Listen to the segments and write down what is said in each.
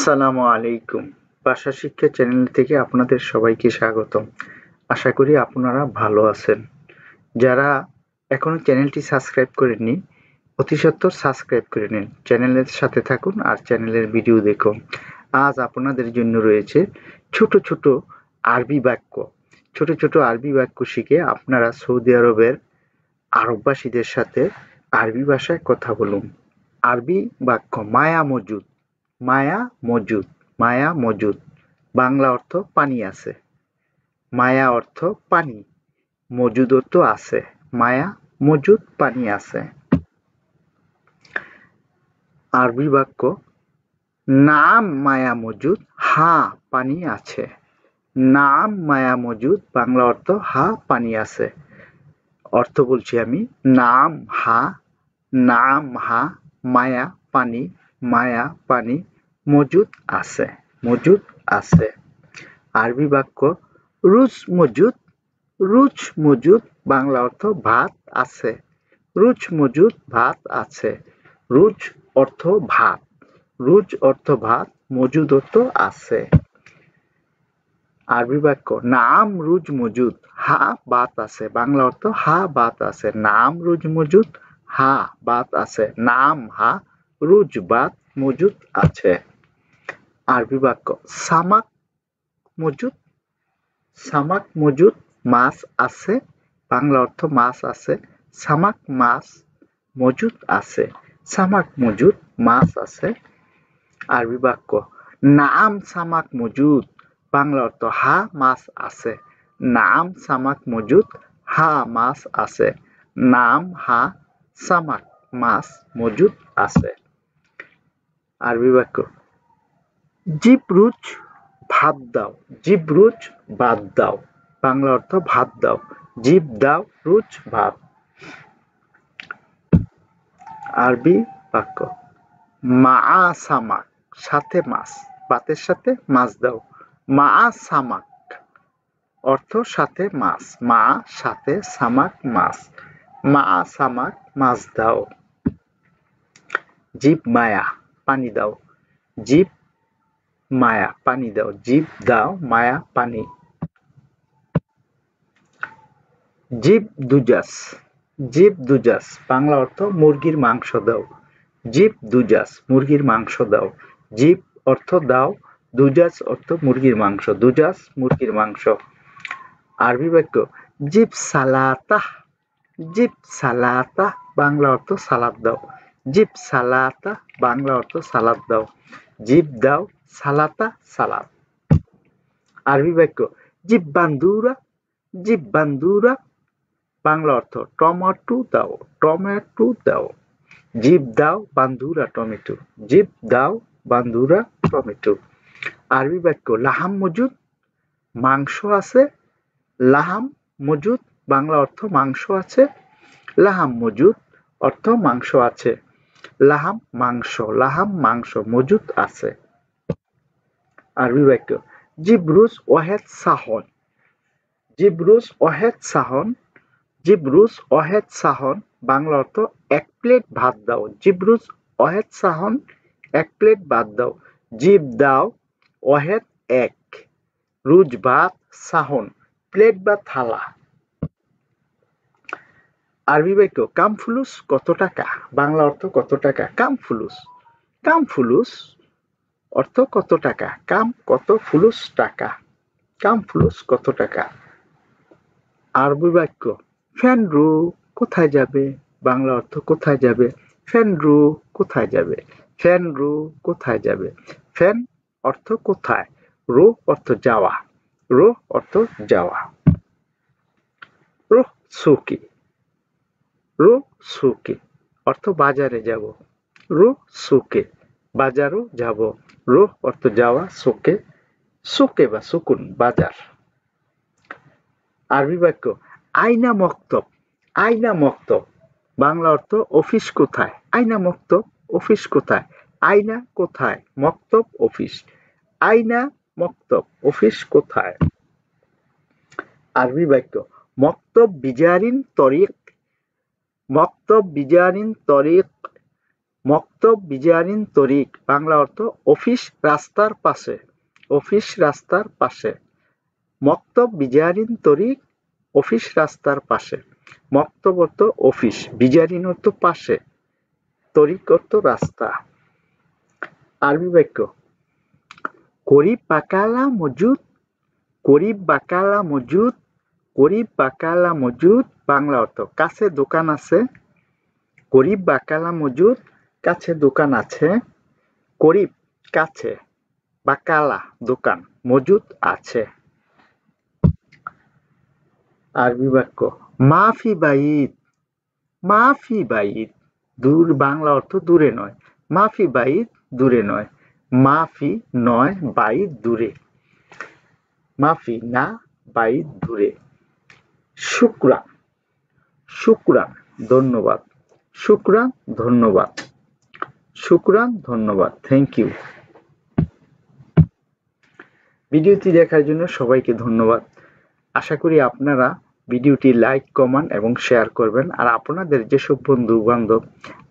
আসসালামু আলাইকুম। ভাষা শিক্ষা চ্যানেল থেকে আপনাদের সবাইকে স্বাগতম। আশা করি আপনারা ভালো আছেন। যারা এখনো চ্যানেলটি সাবস্ক্রাইব করেননি, অতি সত্বর সাবস্ক্রাইব করে নিন। চ্যানেলের সাথে থাকুন আর চ্যানেলের ভিডিও দেখুন। আজ আপনাদের জন্য রয়েছে ছোট ছোট আরবি বাক্য। ছোট ছোট আরবি বাক্য শিখে আপনারা সৌদি আরবের আরববাসীদের সাথে আরবি ভাষায় কথা বলুন। আরবি বাক্য মায়া মজুদ। মায়া মজুদ, মায়া মজুদ। বাংলা অর্থ পানি আছে। মায়া অর্থ পানি, মজুদ অর্থ আছে। মায়া মজুদ, পানি আছে। আরবি বাক্য নাম মায়া মজুদ, হ্যাঁ পানি আছে। নাম মায়া মজুদ, বাংলা অর্থ হ্যাঁ পানি আছে। অর্থ বলছি আমি, নাম হা, নাম হা, মায়া পানি, মায়া পানি, মজুদ আছে, মজুদ আছে। আরবি বাক্য রুজ মজুদ, রুজ মজুদ, বাংলা অর্থ ভাত আছে। রুজ মজুদ, ভাত আছে। রুজ অর্থ ভাত, রুজ অর্থ ভাত, মজুদ অর্থ আছে। আরবি বাক্য নাম রুজ মজুদ, হা বাত আছে। বাংলা অর্থ হা বাত আছে। নাম রুজ মজুদ, হা বাত আছে। নাম হা, রুজ বাত, মজুদ আছে। আরবি বাক্য সামাক মজুদ, সামাক মজুদ, মাছ আছে। বাংলা অর্থ মাছ আছে। সামাক মাছ, মজুদ আছে। সামাক মজুদ, মাছ আছে। আরবি বাক্য নাম সামাক মজুদ, বাংলা অর্থ হা মাছ আছে। নাম সামাক মজুদ, হা মাছ আছে। নাম হা সামাক, মাছ মজুদ আছে। আরবি বাক্য জিব্রুজ ভাত দাও, জিব্রুজ ভাত দাও। বাংলা অর্থ ভাত দাও। জিব দাও, রুজ ভাত। আরবি বাক্য মা সামাক, সাথে মাছ। ভাতের সাথে মাছ দাও। মা সামাক অর্থ সাথে মাছ। মা সাথে সামাক মাছ। মা সামাক মাছ দাও। জিব মায়া পানি দাও। জিব মায়া পানি দাও। জিব দাও, মায়া পানি। জিব দুজাস, জিব দুজাস, বাংলা অর্থ মুরগির মাংস দাও। জিব দুজাস, মুরগির মাংস দাও। জিব অর্থ দাও, দুজাস অর্থ মুরগির মাংস। দুজাস মুরগির মাংস। আরবি বাক্য জিব সালাতাহ, জিব সালাতাহ, বাংলা অর্থ সালাদ দাও। জিব সালাতাহ, বাংলা অর্থ সালাদ দাও। জিব দাও, সালাতা সালাদ। আরবি বাক্য জিব বান্দুরা, জিব বান্দুরা, বাংলা অর্থ টমেটো দাও, টমেটো দাও। জিব দাও, বান্দুরা টমেটো। জিব দাও, বান্দুরা টমেটো। আরবি বাক্য লাহাম মজুদ, মাংস আছে। লাহাম মজুদ, বাংলা অর্থ মাংস আছে। লাহাম মজুদ অর্থ মাংস আছে। লাহাম মাংস, লাহাম মাংস, মজুদ আছে। আরবি বাক্য জিব্রুস ওয়াহেদ সাহন, জিব্রুস ওয়াহেদ সাহন, জিব্রুস ওয়াহেদ সাহন, বাংলা অর্থ এক প্লেট ভাত দাও। জিব্রুস ওয়াহেদ সাহন, এক প্লেট ভাত দাও। জিব দাও, ওয়াহেদ এক, রুজ ভাত, সাহন প্লেট বা থালা। আরবি বাক্য কাম ফুলুস কত টাকা, বাংলা অর্থ কত টাকা। কাম ফুলুস, কাম ফুলুস অর্থ কত টাকা। কাম কত, ফুলুস টাকা। কাম ফুলুস কত টাকা। আরবি বাক্য ফেনরু কোথায় যাবে, বাংলা অর্থ কোথায় যাবে। ফেনরু কোথায় যাবে। ফেনরু কোথায় যাবে। ফেন অর্থ কোথায়, রো অর্থ যাওয়া, রো অর্থ যাওয়া। রোহ সুকি, রো সুকে অর্থ বাজারে যাব। রো সুকে, বাজারও যাব। রো অর্থ যাওয়া, সুকে, সুকে বা সুকুন বাজার। আরবি বাক্য আইনা মক্তব, আইনা মক্তব, বাংলা অর্থ অফিস কোথায়। আইনা মক্তব, অফিস কোথায়। আইনা কোথায়, মক্তব অফিস। আইনা মক্তব, অফিস কোথায়। আরবি বাক্য মক্তব বিজারিন তরিক, মক্তব বিজারিন তরিক, মক্তব বিজারিন তরিক বাংলা অর্থ অফিস রাস্তার পাশে। অফিস রাস্তার পাশে। মক্তব বিজারিন তরিক অফিস রাস্তার পাশে। মক্তব অর্থ অফিস, বিজারিন অর্থ পাশে, তরিক অর্থ রাস্তা। আরবি বাক্য করিব বাকালা মজুদ। করিব বাকালা মজুদ। করিব বাকালা মজুদ বাংলা অর্থ কাছে দোকান আছে। করিব বাকালা মজুদ কাছে দোকান আছে। করিব কাছে, বাকালা দোকান, মজুদ আছে। আরবি বাক্য মাফি বাইদ। মাফি বাইদ দূর বাংলা অর্থ দূরে নয়। মাফি বাইদ দূরে নয়। মাফি নয়, বাইদ দূরে। মাফি না, বাইদ দূরে। শুকরান। শুকরান ধন্যবাদ। শুকরান ধন্যবাদ। শুকরান ধন্যবাদ, থ্যাংক ইউ। ভিডিওটি দেখার জন্য সবাইকে ধন্যবাদ। আশা করি আপনারা ভিডিওটি লাইক, কমেন্ট এবং শেয়ার করবেন। আর আপনাদের যেসব বন্ধু বান্ধব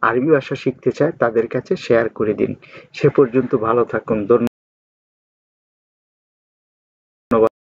আরবি ভাষা শিখতে চায় তাদের কাছে শেয়ার করে দিন। সে পর্যন্ত ভালো থাকুন। ধন্যবাদ।